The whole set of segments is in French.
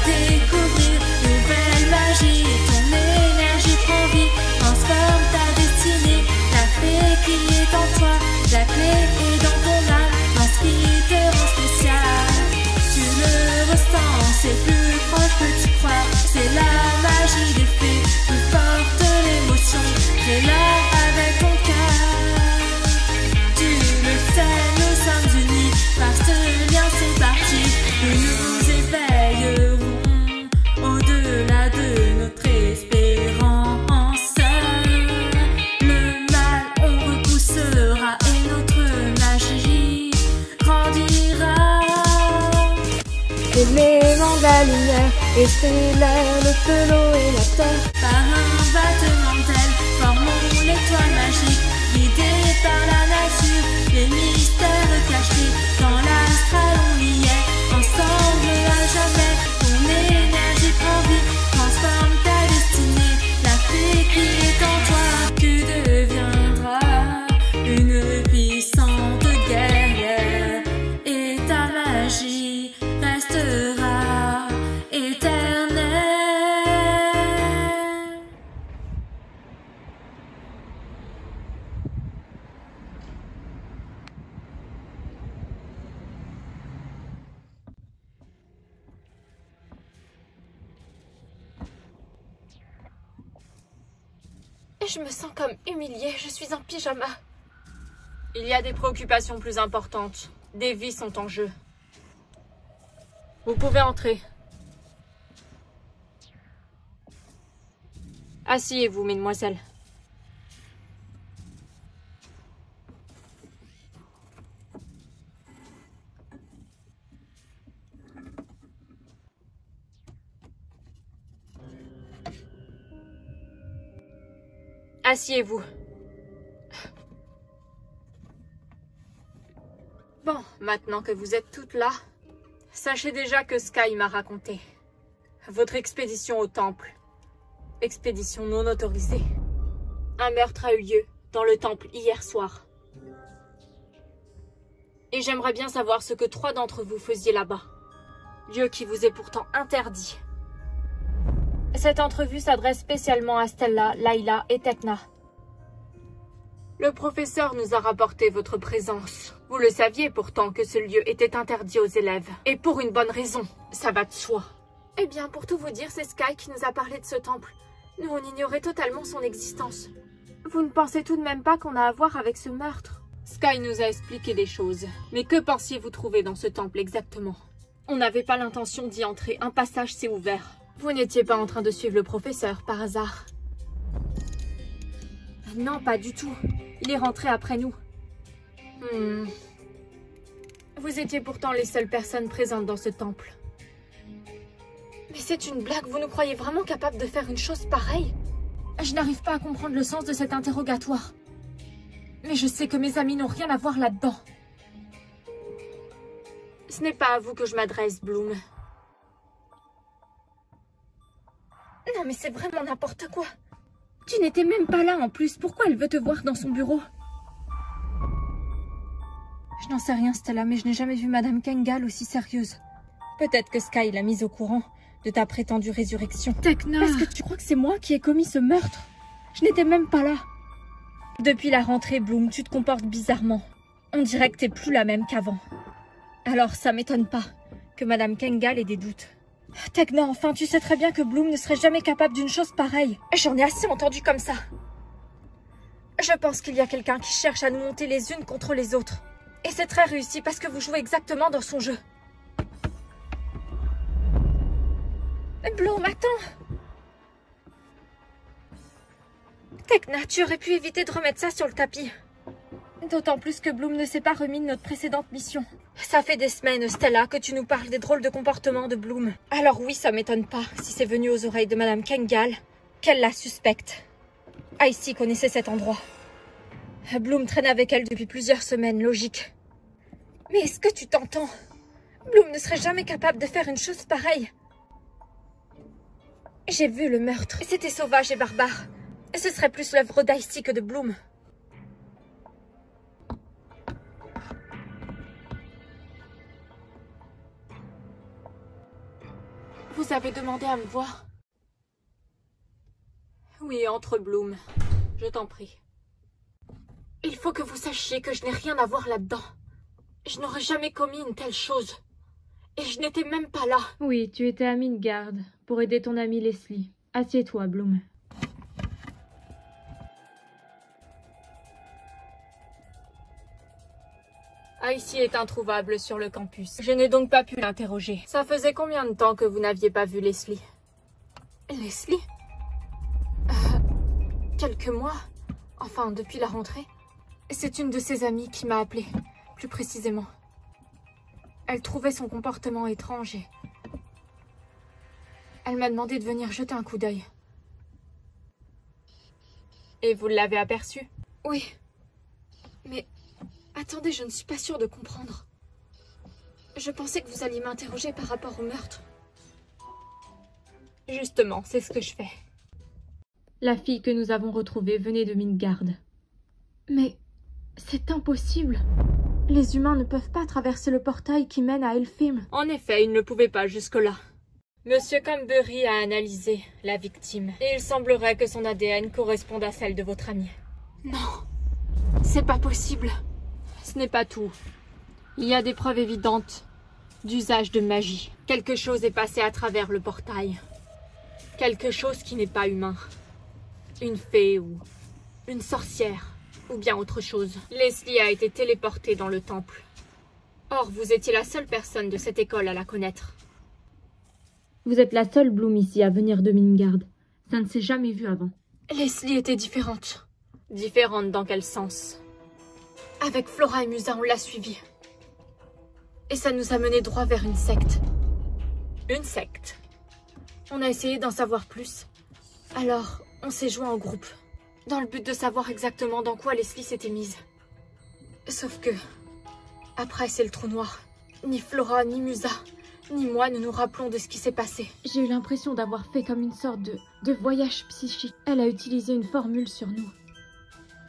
découvrir nouvelle magie. Ton énergie prend vie, transforme ta destinée. La fée qui est en toi, la clé est dans ton âme, dans ce qui te rend spécial. Tu le ressens, c'est plus proche que tu crois. C'est la magie des fées, plus forte l'émotion. Crée-la avec ton cœur. Tu le sais, nous sommes unis par ce lien, c'est parti. Nous nous éveillerons au-delà de notre espérance. Le mal on repoussera et notre magie grandira. Élément de la lumière, et c'est l'air, le feu, l'eau et la terre. Par un battement d'ailes, formons l'étoile magique, guidée par la nature, les mystères cachés. Dans l'astral on y est, ensemble à jamais. Ton énergie prend vie, transforme ta destinée. La fée qui est en toi, tu deviendras une puissante guerrière. Et ta magie restera éternelle. Je me sens comme humiliée, je suis en pyjama. Il y a des préoccupations plus importantes. Des vies sont en jeu. Vous pouvez entrer. Asseyez-vous, mesdemoiselles. Asseyez-vous. Bon, maintenant que vous êtes toutes là, sachez déjà que Sky m'a raconté. Votre expédition au temple. Expédition non autorisée. Un meurtre a eu lieu dans le temple hier soir. Et j'aimerais bien savoir ce que 3 d'entre vous faisiez là-bas. Lieu qui vous est pourtant interdit. Cette entrevue s'adresse spécialement à Stella, Layla et Tekna. Le professeur nous a rapporté votre présence. Vous le saviez pourtant que ce lieu était interdit aux élèves. Et pour une bonne raison, ça va de soi. Eh bien, pour tout vous dire, c'est Sky qui nous a parlé de ce temple. Nous, on ignorait totalement son existence. Vous ne pensez tout de même pas qu'on a à voir avec ce meurtre? Sky nous a expliqué des choses. Mais que pensiez-vous trouver dans ce temple exactement? On n'avait pas l'intention d'y entrer, un passage s'est ouvert. Vous n'étiez pas en train de suivre le professeur, par hasard? Non, pas du tout. Il est rentré après nous. Vous étiez pourtant les seules personnes présentes dans ce temple. Mais c'est une blague, vous nous croyez vraiment capable de faire une chose pareille? Je n'arrive pas à comprendre le sens de cet interrogatoire. Mais je sais que mes amis n'ont rien à voir là-dedans. Ce n'est pas à vous que je m'adresse, Bloom. Non mais c'est vraiment n'importe quoi. Tu n'étais même pas là en plus, pourquoi elle veut te voir dans son bureau? Je n'en sais rien Stella, mais je n'ai jamais vu Madame Kengal aussi sérieuse. Peut-être que Sky l'a mise au courant de ta prétendue résurrection. Tekna! Est-ce que tu crois que c'est moi qui ai commis ce meurtre? Je n'étais même pas là. Depuis la rentrée, Bloom, tu te comportes bizarrement. On dirait que t'es plus la même qu'avant. Alors ça m'étonne pas que Madame Kengal ait des doutes. Tekna, enfin, tu sais très bien que Bloom ne serait jamais capable d'une chose pareille. J'en ai assez entendu comme ça. Je pense qu'il y a quelqu'un qui cherche à nous monter les unes contre les autres. Et c'est très réussi parce que vous jouez exactement dans son jeu. Bloom, attends. Tekna, tu aurais pu éviter de remettre ça sur le tapis. D'autant plus que Bloom ne s'est pas remis de notre précédente mission. Ça fait des semaines, Stella, que tu nous parles des drôles de comportements de Bloom. Alors oui, ça m'étonne pas, si c'est venu aux oreilles de Madame Kengal, qu'elle la suspecte. Icy connaissait cet endroit. Bloom traîne avec elle depuis plusieurs semaines, logique. Mais est-ce que tu t'entends? Bloom ne serait jamais capable de faire une chose pareille. J'ai vu le meurtre. C'était sauvage et barbare. Ce serait plus l'œuvre d'Icy que de Bloom. Vous avez demandé à me voir? Oui, entre Bloom. Je t'en prie. Il faut que vous sachiez que je n'ai rien à voir là-dedans. Je n'aurais jamais commis une telle chose. Et je n'étais même pas là. Oui, tu étais à Midgard pour aider ton amie Leslie. Assieds-toi, Bloom. Icy est introuvable sur le campus. Je n'ai donc pas pu l'interroger. Ça faisait combien de temps que vous n'aviez pas vu Leslie? Leslie? Quelques mois. Enfin, depuis la rentrée. C'est une de ses amies qui m'a appelée, plus précisément. Elle trouvait son comportement étrange et... elle m'a demandé de venir jeter un coup d'œil. Et vous l'avez aperçue? Oui. Mais... attendez, je ne suis pas sûre de comprendre. Je pensais que vous alliez m'interroger par rapport au meurtre. Justement, c'est ce que je fais. La fille que nous avons retrouvée venait de Midgard. Mais c'est impossible. Les humains ne peuvent pas traverser le portail qui mène à Helfim. En effet, ils ne pouvaient pas jusque-là. Monsieur Camberry a analysé la victime. Et il semblerait que son ADN corresponde à celle de votre amie. Non, c'est pas possible. Ce n'est pas tout. Il y a des preuves évidentes d'usage de magie. Quelque chose est passé à travers le portail. Quelque chose qui n'est pas humain. Une fée ou une sorcière, ou bien autre chose. Leslie a été téléportée dans le temple. Or, vous étiez la seule personne de cette école à la connaître. Vous êtes la seule Bloom ici à venir de Midgard. Ça ne s'est jamais vu avant. Leslie était différente. Différente dans quel sens? Avec Flora et Musa, on l'a suivie. Et ça nous a mené droit vers une secte. Une secte. On a essayé d'en savoir plus. Alors, on s'est joint en groupe, dans le but de savoir exactement dans quoi Leslie s'était mise. Sauf que, après c'est le trou noir. Ni Flora, ni Musa, ni moi ne nous rappelons de ce qui s'est passé. J'ai eu l'impression d'avoir fait comme une sorte de voyage psychique. Elle a utilisé une formule sur nous.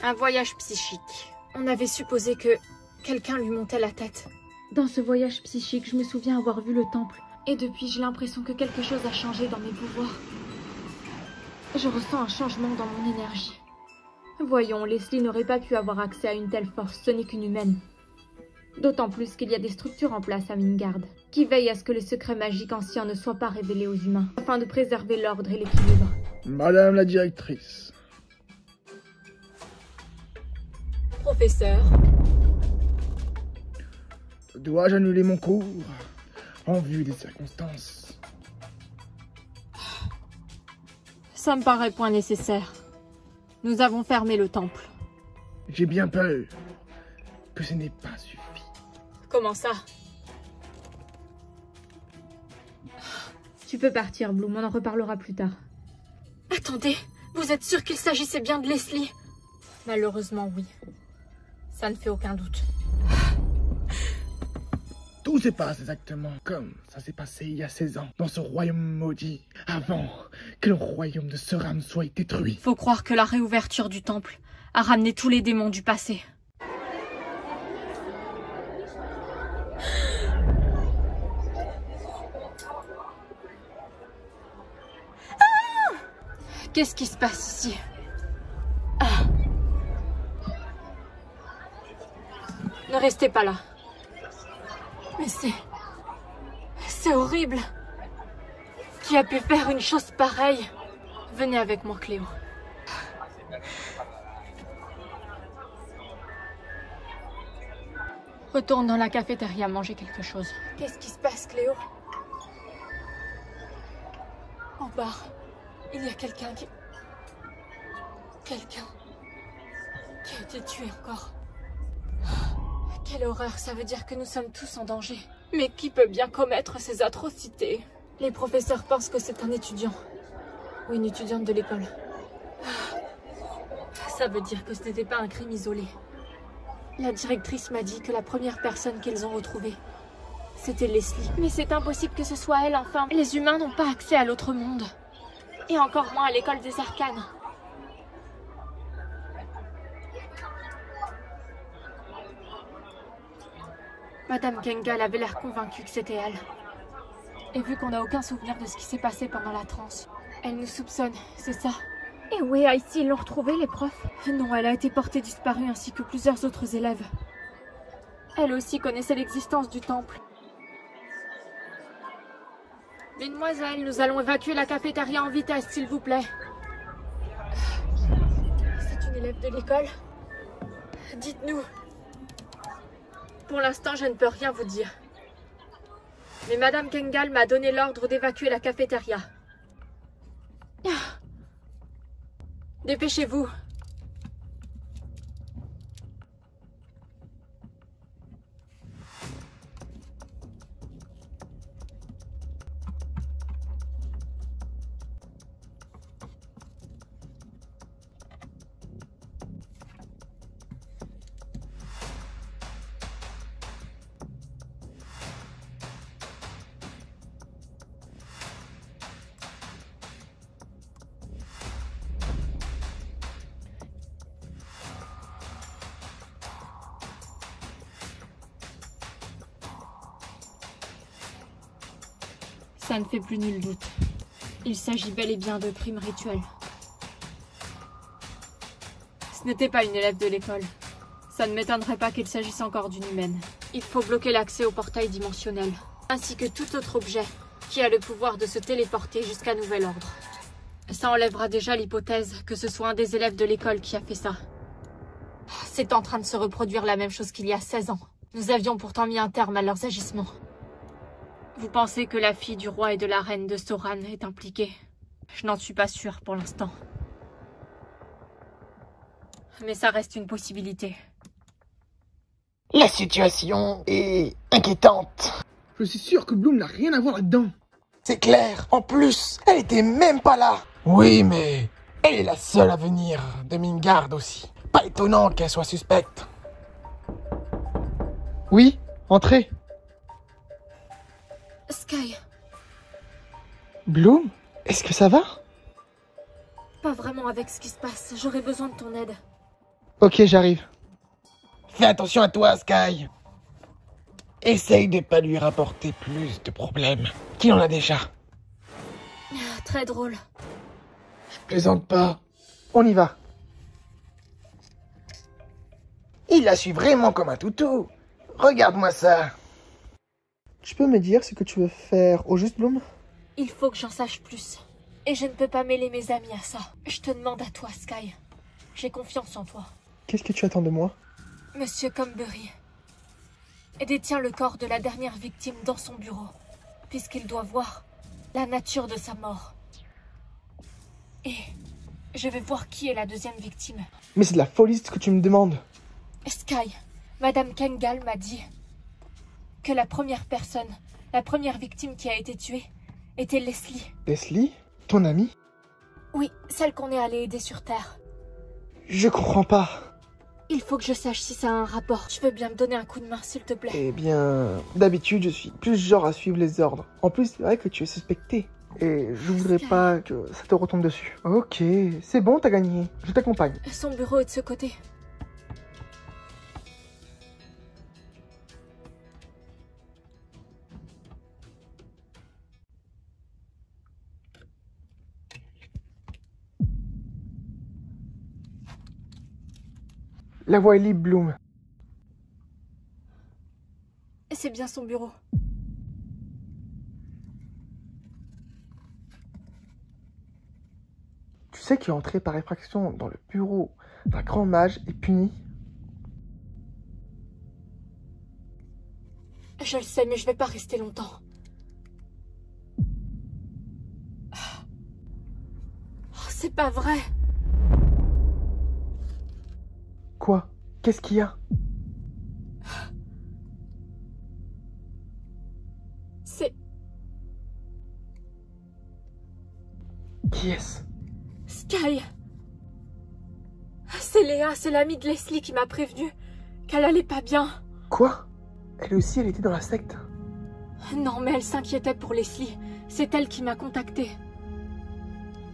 Un voyage psychique. On avait supposé que quelqu'un lui montait la tête. Dans ce voyage psychique, je me souviens avoir vu le temple. Et depuis, j'ai l'impression que quelque chose a changé dans mes pouvoirs. Je ressens un changement dans mon énergie. Voyons, Leslie n'aurait pas pu avoir accès à une telle force, ce n'est qu'une humaine. D'autant plus qu'il y a des structures en place à Midgard, qui veillent à ce que les secrets magiques anciens ne soient pas révélés aux humains, afin de préserver l'ordre et l'équilibre. Madame la directrice. Professeur. Dois-je annuler mon cours en vue des circonstances? Ça me paraît point nécessaire. Nous avons fermé le temple. J'ai bien peur que ce n'ait pas suffi. Comment ça? Tu peux partir, Bloom, on en reparlera plus tard. Attendez, vous êtes sûr qu'il s'agissait bien de Leslie? Malheureusement, oui. Ça ne fait aucun doute. Tout se passe exactement comme ça s'est passé il y a 16 ans, dans ce royaume maudit, avant que le royaume de Seram soit détruit. Faut croire que la réouverture du temple a ramené tous les démons du passé. Ah! Qu'est-ce qui se passe ici? Ah. Ne restez pas là. Mais c'est horrible. Qui a pu faire une chose pareille? Venez avec moi, Cléo. Retourne dans la cafétéria manger quelque chose. Qu'est-ce qui se passe, Cléo? En bas, il y a quelqu'un qui a été tué encore. Quelle horreur, ça veut dire que nous sommes tous en danger. Mais qui peut bien commettre ces atrocités? Les professeurs pensent que c'est un étudiant. Ou une étudiante de l'école. Ça veut dire que ce n'était pas un crime isolé. La directrice m'a dit que la première personne qu'ils ont retrouvée, c'était Leslie. Mais c'est impossible que ce soit elle, enfin. Les humains n'ont pas accès à l'autre monde. Et encore moins à l'école des arcanes. Madame Kengal avait l'air convaincue que c'était elle. Et vu qu'on n'a aucun souvenir de ce qui s'est passé pendant la transe, elle nous soupçonne, c'est ça? Et oui, Icy, ils l'ont retrouvée, les profs? Non, elle a été portée disparue ainsi que plusieurs autres élèves. Elle aussi connaissait l'existence du temple. Mesdemoiselles, nous allons évacuer la cafétéria en vitesse, s'il vous plaît. C'est une élève de l'école? Dites-nous. Pour l'instant, je ne peux rien vous dire. Mais Madame Kengal m'a donné l'ordre d'évacuer la cafétéria. Dépêchez-vous. Ça ne fait plus nul doute. Il s'agit bel et bien de crimes rituels. Ce n'était pas une élève de l'école. Ça ne m'étonnerait pas qu'il s'agisse encore d'une humaine. Il faut bloquer l'accès au portail dimensionnel, ainsi que tout autre objet qui a le pouvoir de se téléporter jusqu'à nouvel ordre. Ça enlèvera déjà l'hypothèse que ce soit un des élèves de l'école qui a fait ça. C'est en train de se reproduire la même chose qu'il y a 16 ans. Nous avions pourtant mis un terme à leurs agissements. Vous pensez que la fille du roi et de la reine de Soran est impliquée? Je n'en suis pas sûre pour l'instant. Mais ça reste une possibilité. La situation est inquiétante. Je suis sûr que Bloom n'a rien à voir là-dedans. C'est clair. En plus, elle était même pas là. Oui, mais elle est la seule à venir de Midgard aussi. Pas étonnant qu'elle soit suspecte. Oui, entrez. Sky. Bloom, est-ce que ça va? Pas vraiment avec ce qui se passe. J'aurais besoin de ton aide. Ok, j'arrive. Fais attention à toi, Sky. Essaye de pas lui rapporter plus de problèmes qu'il en a déjà. Très drôle. Je plaisante pas. On y va. Il la suit vraiment comme un toutou. Regarde-moi ça. Tu peux me dire ce que tu veux faire au juste, Bloom? Il faut que j'en sache plus. Et je ne peux pas mêler mes amis à ça. Je te demande à toi, Sky. J'ai confiance en toi. Qu'est-ce que tu attends de moi? Monsieur Combury détient le corps de la dernière victime dans son bureau, puisqu'il doit voir la nature de sa mort. Et je vais voir qui est la deuxième victime. Mais c'est de la folie ce que tu me demandes. Sky, Madame Kengal m'a dit que la première personne, la première victime qui a été tuée, était Leslie. Leslie? Ton amie? Oui, celle qu'on est allé aider sur Terre. Je comprends pas. Il faut que je sache si ça a un rapport. Tu veux bien me donner un coup de main, s'il te plaît? Eh bien, d'habitude, je suis plus genre à suivre les ordres. En plus, c'est vrai que tu es suspecté. Et je voudrais pas que ça te retombe dessus. Ok, c'est bon, t'as gagné. Je t'accompagne. Son bureau est de ce côté. La voie est libre, Bloom. C'est bien son bureau. Tu sais qu'entrer par effraction dans le bureau d'un grand mage est puni? Je le sais, mais je vais pas rester longtemps. Oh, c'est pas vrai. Quoi? Qu'est-ce qu'il y a? C'est... Qui est-ce? Sky. C'est Léa, c'est l'amie de Leslie qui m'a prévenu qu'elle allait pas bien. Quoi? Elle aussi, elle était dans la secte? Non, mais elle s'inquiétait pour Leslie. C'est elle qui m'a contactée.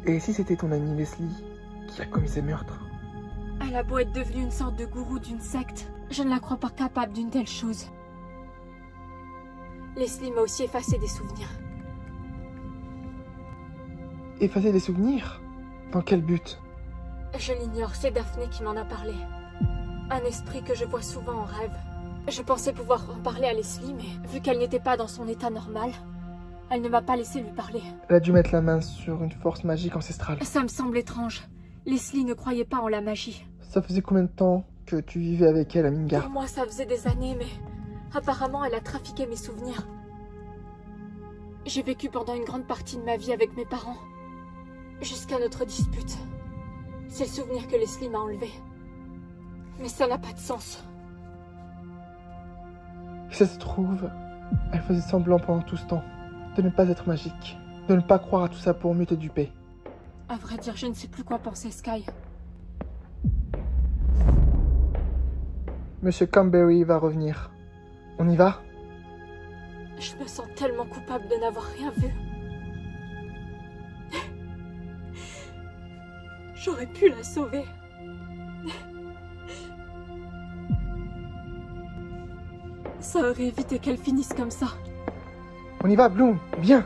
Et si c'était ton amie Leslie qui a commis ces meurtres? Elle a beau être devenue une sorte de gourou d'une secte, je ne la crois pas capable d'une telle chose. Leslie m'a aussi effacé des souvenirs. effacer des souvenirs? Dans quel but? Je l'ignore, c'est Daphné qui m'en a parlé. Un esprit que je vois souvent en rêve. Je pensais pouvoir en parler à Leslie, mais vu qu'elle n'était pas dans son état normal, elle ne m'a pas laissé lui parler. Elle a dû mettre la main sur une force magique ancestrale. Ça me semble étrange. Leslie ne croyait pas en la magie. Ça faisait combien de temps que tu vivais avec elle à Pour Midgard? moi, ça faisait des années, mais apparemment, elle a trafiqué mes souvenirs. J'ai vécu pendant une grande partie de ma vie avec mes parents, jusqu'à notre dispute. C'est le souvenir que Leslie m'a enlevé. Mais ça n'a pas de sens. Si ça se trouve, elle faisait semblant pendant tout ce temps de ne pas être magique, de ne pas croire à tout ça pour mieux te duper. À vrai dire, je ne sais plus quoi penser, Sky. Monsieur Camberry va revenir. On y va? Je me sens tellement coupable de n'avoir rien vu. J'aurais pu la sauver. Ça aurait évité qu'elle finisse comme ça. On y va, Bloom, viens!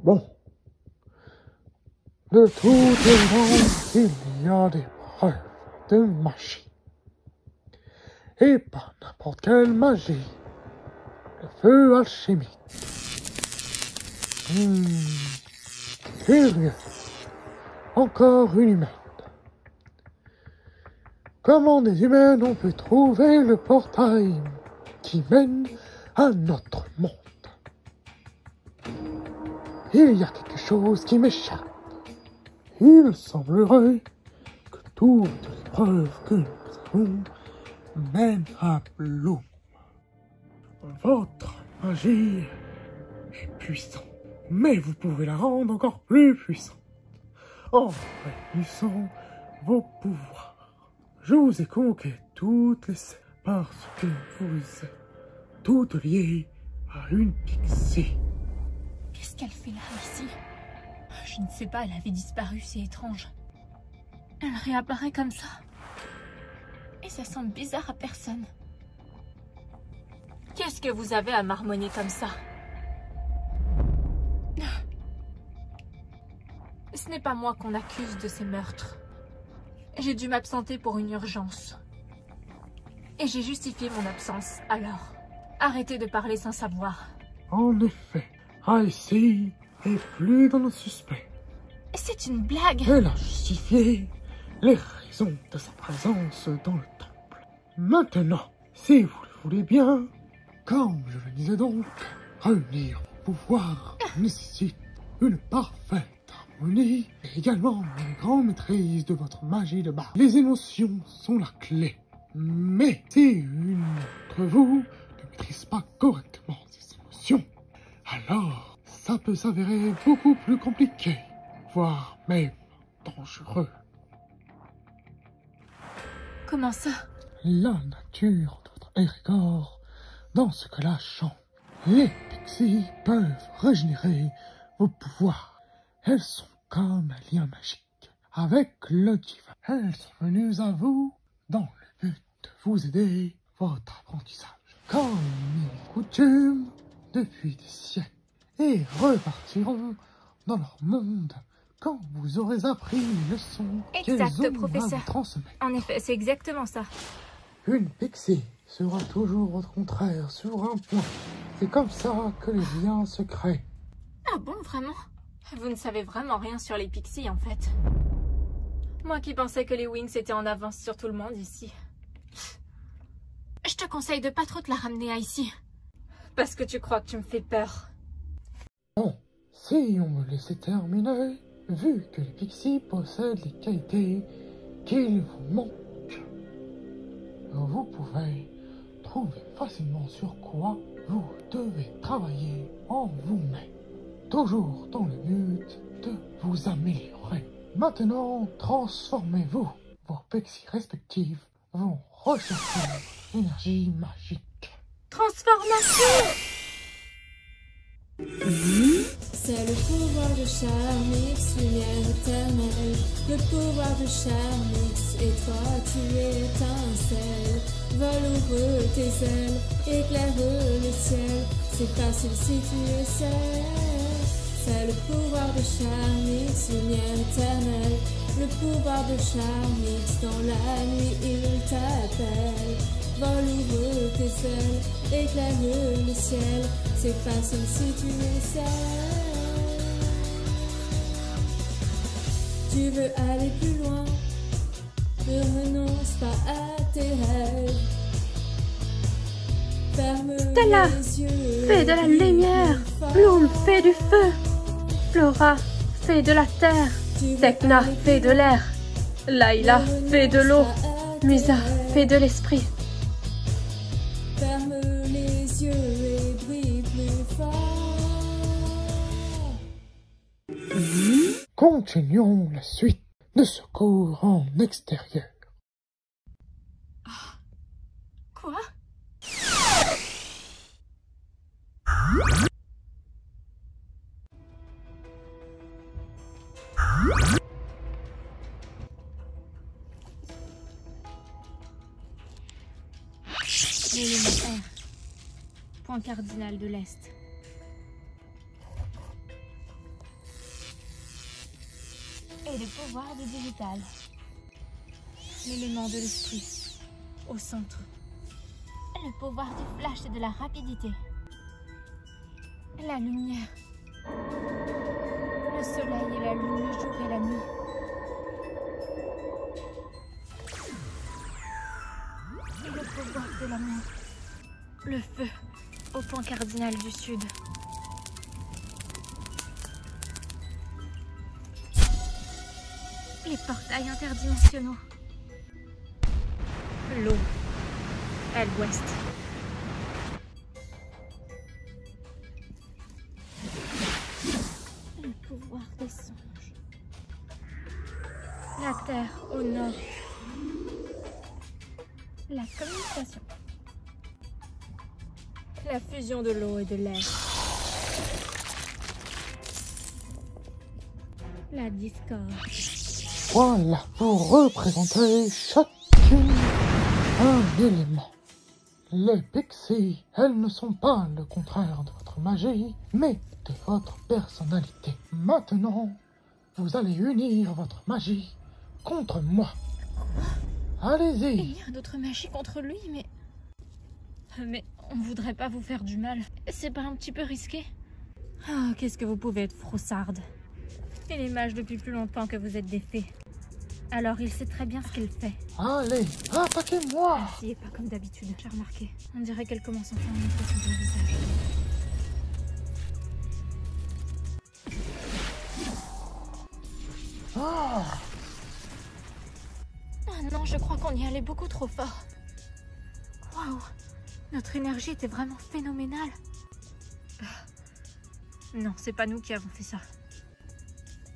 Bon. De toutes les langues, il y a des preuves de magie. Et pas n'importe quelle magie. Le feu alchimique. Curieux. Encore une humaine. Comment des humaines ont pu trouver le portail qui mène à notre monde? Il y a quelque chose qui m'échappe. Il semblerait que toutes les preuves que nous avons mènent à Bloom. Votre magie est puissante, mais vous pouvez la rendre encore plus puissante en réunissant vos pouvoirs. Je vous ai convoqué toutes les sept parce que vous êtes toutes liées à une pixie. Qu'est-ce qu'elle fait là, ici? Je ne sais pas, elle avait disparu, c'est étrange. Elle réapparaît comme ça. Et ça semble bizarre à personne. Qu'est-ce que vous avez à marmonner comme ça? Ce n'est pas moi qu'on accuse de ces meurtres. J'ai dû m'absenter pour une urgence. Et j'ai justifié mon absence, alors. Arrêtez de parler sans savoir. En effet, Icy est plus dans le suspect. C'est une blague. Elle a justifié les raisons de sa présence dans le temple. Maintenant, si vous le voulez bien, comme je le disais donc, réunir vos pouvoirs nécessite une parfaite harmonie et également une grande maîtrise de votre magie de base. Les émotions sont la clé. Mais si une d'entre vous ne maîtrise pas correctement ces émotions, alors ça peut s'avérer beaucoup plus compliqué, voire même dangereux. Comment ça? La nature de votre égrégore dans ce que là chante. Les pixies peuvent régénérer vos pouvoirs. Elles sont comme un lien magique avec le divin. Elles sont venues à vous dans le but de vous aider votre apprentissage. Comme il est coutume depuis des siècles. Et repartiront dans leur monde quand vous aurez appris les leçons qu'elles ont professeur. à vous transmettre. En effet, c'est exactement ça. Une pixie sera toujours votre contraire sur un point. C'est comme ça que les liens se créent. Ah bon, vraiment? Vous ne savez vraiment rien sur les pixies, en fait. Moi qui pensais que les Wings étaient en avance sur tout le monde ici. Je te conseille de pas trop te la ramener à ici. Parce que tu crois que tu me fais peur. Bon, si on me laissait terminer, vu que les pixies possèdent les qualités qu'il vous manque, vous pouvez trouver facilement sur quoi vous devez travailler en vous-même, toujours dans le but de vous améliorer. Maintenant, transformez-vous. Vos pixies respectives vont rechercher l'énergie magique. Transformation! C'est le pouvoir de Charmix, lumière éternelle. Le pouvoir de Charmix, et toi tu étincelles. Vole, ouvre tes ailes, éclaire le ciel. C'est facile si tu es seul. C'est le pouvoir de Charmix, lumière éternelle. Le pouvoir de Charmix, dans la nuit il t'appelle. Vole, ouvre tes ailes, éclaire le ciel. C'est facile si tu es seul. Tu veux aller plus loin, ne renonce pas à tes rêves. Ferme Stella, les yeux, fée de la lumière, Bloom, fée du feu, Flora, fée de la terre, Tecna, fée de l'air, Layla, fée de l'eau, Musa, fée de l'esprit. Ferme les yeux et brille plus fort. Continuons la suite de ce cours en extérieur. Quoi? L'élément R. Point cardinal de l'Est. Et le pouvoir du digital. L'élément de l'esprit. Au centre. Le pouvoir du flash et de la rapidité. La lumière. Le soleil et la lune, le jour et la nuit. Et le pouvoir de l'amour. Le feu, au point cardinal du sud. Les portails interdimensionnaux. L'eau, à l'ouest. Le pouvoir des songes. La terre au nord. La communication. La fusion de l'eau et de l'air. La discorde. Voilà, pour représenter chacune un élément. Les pixies, elles ne sont pas le contraire de votre magie, mais de votre personnalité. Maintenant, vous allez unir votre magie contre moi. Allez-y. Il y a d'autres magies contre lui, mais on voudrait pas vous faire du mal. C'est pas un petit peu risqué? Ah, qu'est-ce que vous pouvez être froussarde. Il est mage depuis plus longtemps que vous êtes des fées. Alors il sait très bien ce qu'elle fait. Allez, attaquez-moi. Si, pas comme d'habitude, j'ai remarqué. On dirait qu'elle commence enfin à montrer son vrai visage. Ah, Ah non, je crois qu'on y allait beaucoup trop fort. Waouh, notre énergie était vraiment phénoménale. Non, c'est pas nous qui avons fait ça.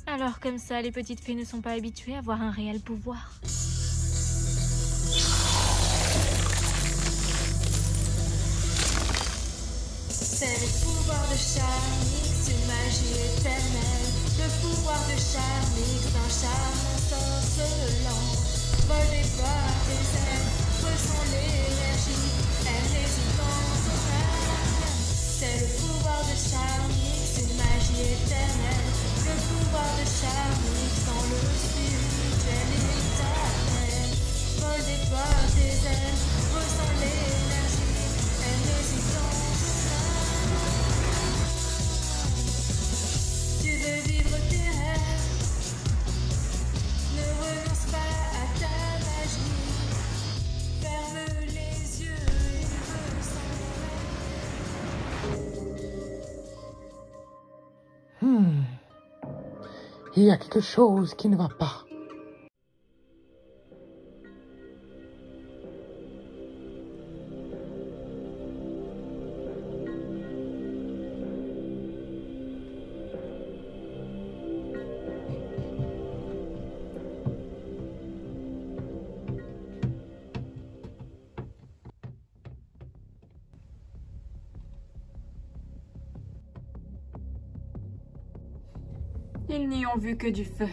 Alors comme ça, les petites fées ne sont pas habituées à voir un réel pouvoir. C'est le pouvoir de Charmix, une magie éternelle. Le pouvoir de Charmix, un charme insolant. Vol déploie tes ailes, ressens l'énergie, elle réside dans son âme. C'est le pouvoir de Charmix, une magie éternelle. Le pouvoir de Charmix, dans le spirituel, il t'appelle. Vol déploie tes ailes, ressens l'énergie, elle réside dans son âme. Tu veux vivre tes rêves, ne renonce pas à ta magie. Ferme les yeux et ressens. il y a quelque chose qui ne va pas. Ils n'y ont vu que du feu.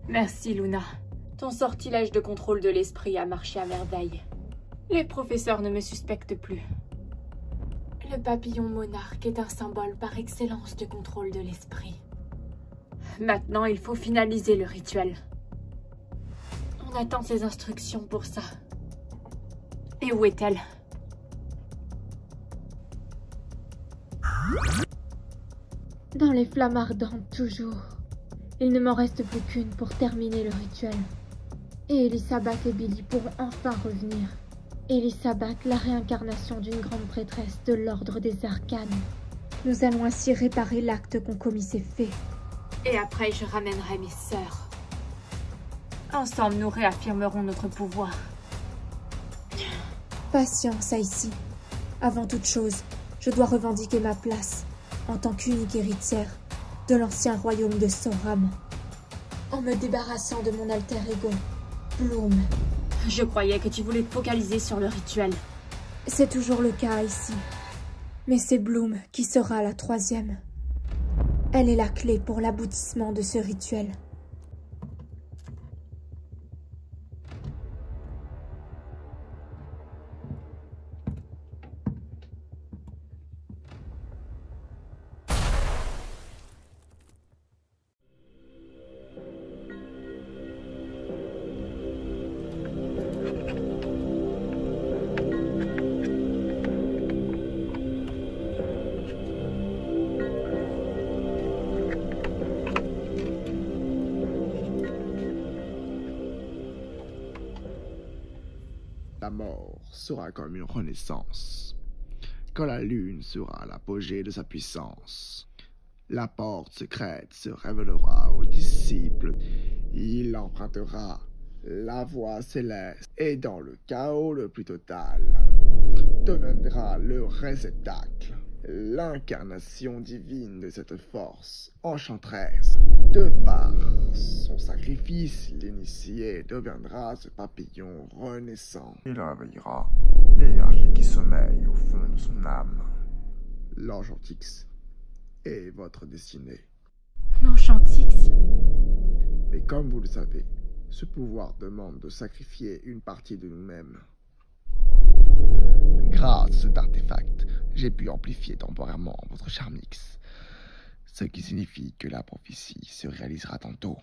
Merci, Luna. Ton sortilège de contrôle de l'esprit a marché à merveille. Les professeurs ne me suspectent plus. Le papillon monarque est un symbole par excellence de contrôle de l'esprit. Maintenant, il faut finaliser le rituel. On attend ses instructions pour ça. Et où est-elle? Dans les flammes ardentes, toujours. Il ne m'en reste plus qu'une pour terminer le rituel. Et Elisabeth et Billy pourront enfin revenir. Elisabeth, la réincarnation d'une grande prêtresse de l'ordre des arcanes. Nous allons ainsi réparer l'acte qu'ont commis ces fées. Et après, je ramènerai mes sœurs. Ensemble, nous réaffirmerons notre pouvoir. Patience, Aïssi. Avant toute chose, je dois revendiquer ma place, en tant qu'unique héritière de l'ancien royaume de Soram, en me débarrassant de mon alter ego, Bloom. Je croyais que tu voulais te focaliser sur le rituel. C'est toujours le cas ici. Mais c'est Bloom qui sera la troisième. Elle est la clé pour l'aboutissement de ce rituel. La mort sera comme une renaissance. Quand la lune sera à l'apogée de sa puissance, la porte secrète se révélera aux disciples. Il empruntera la voie céleste et dans le chaos le plus total, deviendra le réceptacle, l'incarnation divine de cette force enchanteresse. De par son sacrifice, l'initié deviendra ce papillon renaissant. Il réveillera l'énergie qui sommeille au fond de son âme. L'Enchantix est votre destinée. L'Enchantix? Mais comme vous le savez, ce pouvoir demande de sacrifier une partie de nous-mêmes. Grâce à cet artefact, j'ai pu amplifier temporairement votre Charmix, ce qui signifie que la prophétie se réalisera tantôt.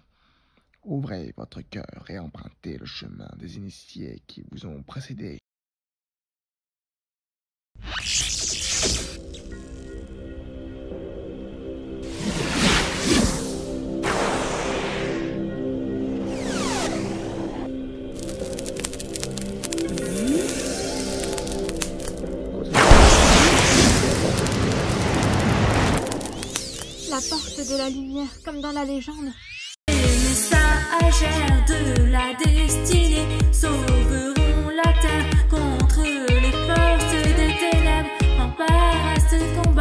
Ouvrez votre cœur et empruntez le chemin des initiés qui vous ont précédés. La porte de la lumière, comme dans la légende. Les messagères de la destinée sauveront la terre contre les forces des ténèbres. En passe combat.